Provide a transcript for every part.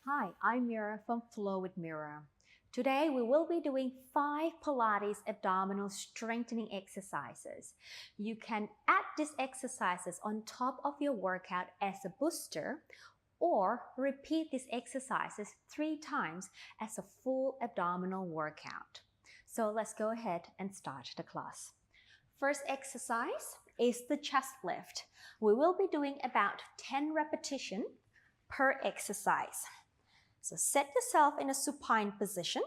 Hi, I'm Mira from Flow with Mira. Today we will be doing 5 Pilates abdominal strengthening exercises. You can add these exercises on top of your workout as a booster or repeat these exercises 3 times as a full abdominal workout. So let's go ahead and start the class. First exercise is the chest lift. We will be doing about 10 repetitions per exercise. So set yourself in a supine position.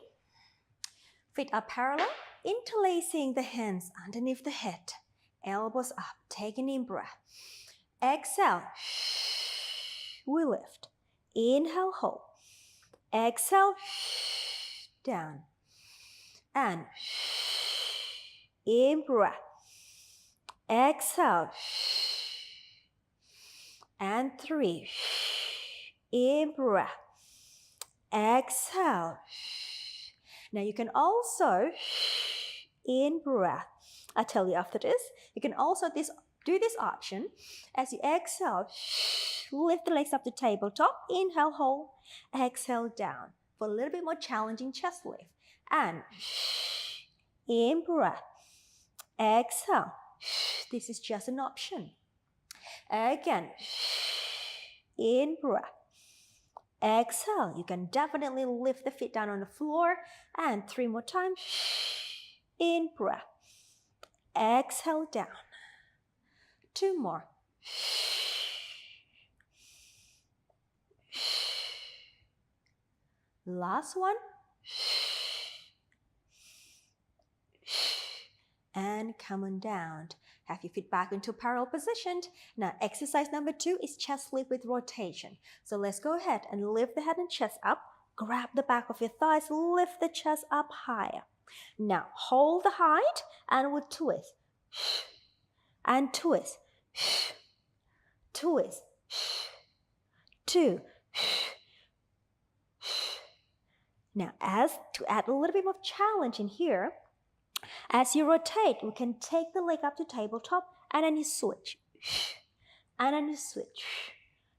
Feet are parallel, interlacing the hands underneath the head. Elbows up, take a deep breath. Exhale, we lift. Inhale, hold. Exhale, down. And in breath. Exhale. And 3. In breath. Exhale. Now you can also, in breath, I'll tell you after this, you can also do this option. As you exhale, lift the legs up to tabletop, inhale, hold, exhale, down for a little bit more challenging chest lift. And in breath, exhale. This is just an option. Again, in breath. Exhale. You can definitely lift the feet down on the floor. And 3 more times. In breath. Exhale down. 2 more. Last one. And come on down. Have your feet back into parallel position. Now, exercise number 2 is chest lift with rotation. So let's go ahead and lift the head and chest up. Grab the back of your thighs, lift the chest up higher. Now, hold the height and we'll twist. And twist. Twist. 2. Now, to add a little bit more challenge in here, as you rotate, we can take the leg up to tabletop and then you switch. And then you switch.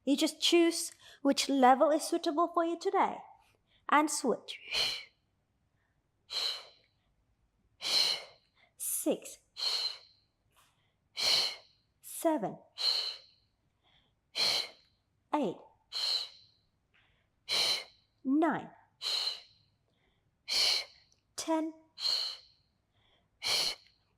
You just choose which level is suitable for you today. And switch. 6. 7. 8. 9. 10.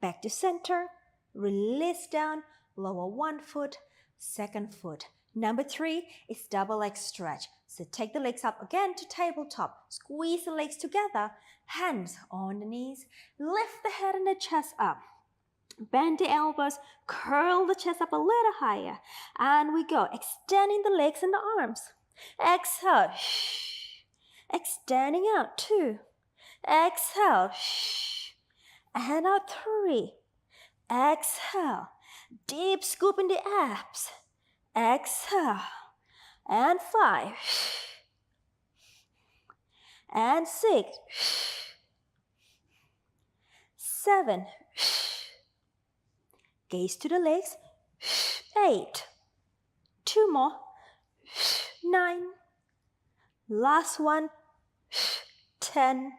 Back to center, release down, lower 1 foot, 2nd foot. Number 3 is double leg stretch. So take the legs up again to tabletop. Squeeze the legs together, hands on the knees. Lift the head and the chest up. Bend the elbows, curl the chest up a little higher. And we go, extending the legs and the arms. Exhale, extending out 2. Exhale, and out 3. Exhale. Deep scoop in the abs. Exhale. And 5. And 6. 7. Gaze to the legs. 8. 2 more. 9. Last one. 10.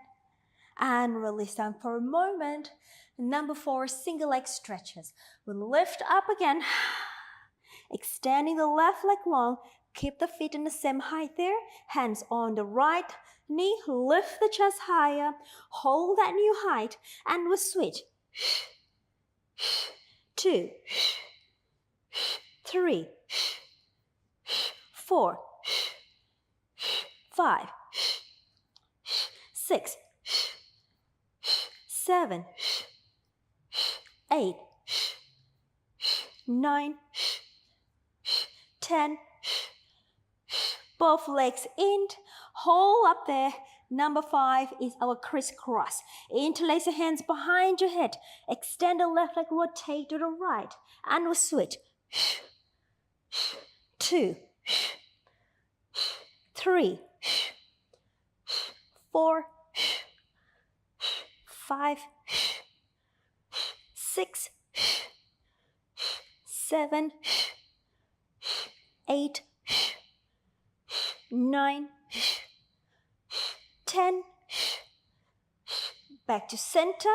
And release down for a moment. Number 4, single leg stretches. We'll lift up again, extending the left leg long. Keep the feet in the same height there. Hands on the right knee. Lift the chest higher. Hold that new height. And we'll switch. 2, 3, 4, 5, 6, 7, 8, 9, 10. Both legs in, hold up there. Number 5 is our crisscross. Interlace your hands behind your head. Extend the left leg, rotate to the right. And we'll switch. 2, 3, 4, 5, 6, 7, 8, 9, 10. Back to center.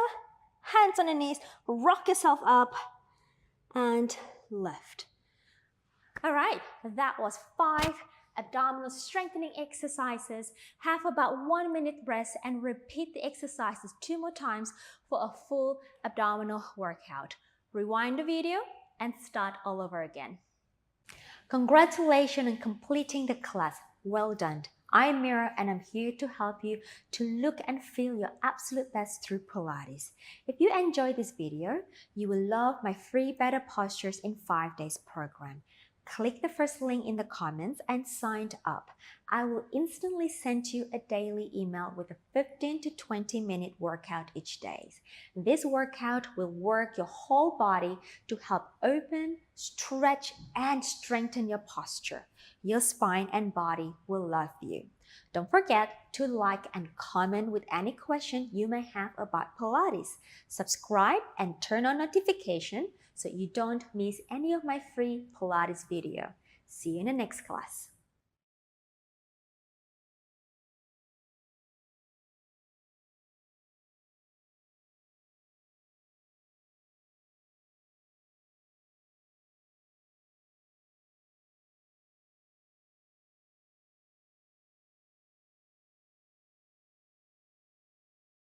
Hands on the knees. Rock yourself up. And left. All right, that was 5 abdominal strengthening exercises. Have about 1 minute rest and repeat the exercises 2 more times for a full abdominal workout. Rewind the video and start all over again. Congratulations on completing the class. Well done. I'm Mira and I'm here to help you to look and feel your absolute best through Pilates. If you enjoyed this video, you will love my free Better Postures in 5 Days program. Click the first link in the comments and sign up. I will instantly send you a daily email with a 15 to 20 minute workout each day. This workout will work your whole body to help open, stretch, and strengthen your posture. Your spine and body will love you. Don't forget to like and comment with any question you may have about Pilates. Subscribe and turn on notification so you don't miss any of my free Pilates video. See you in the next class.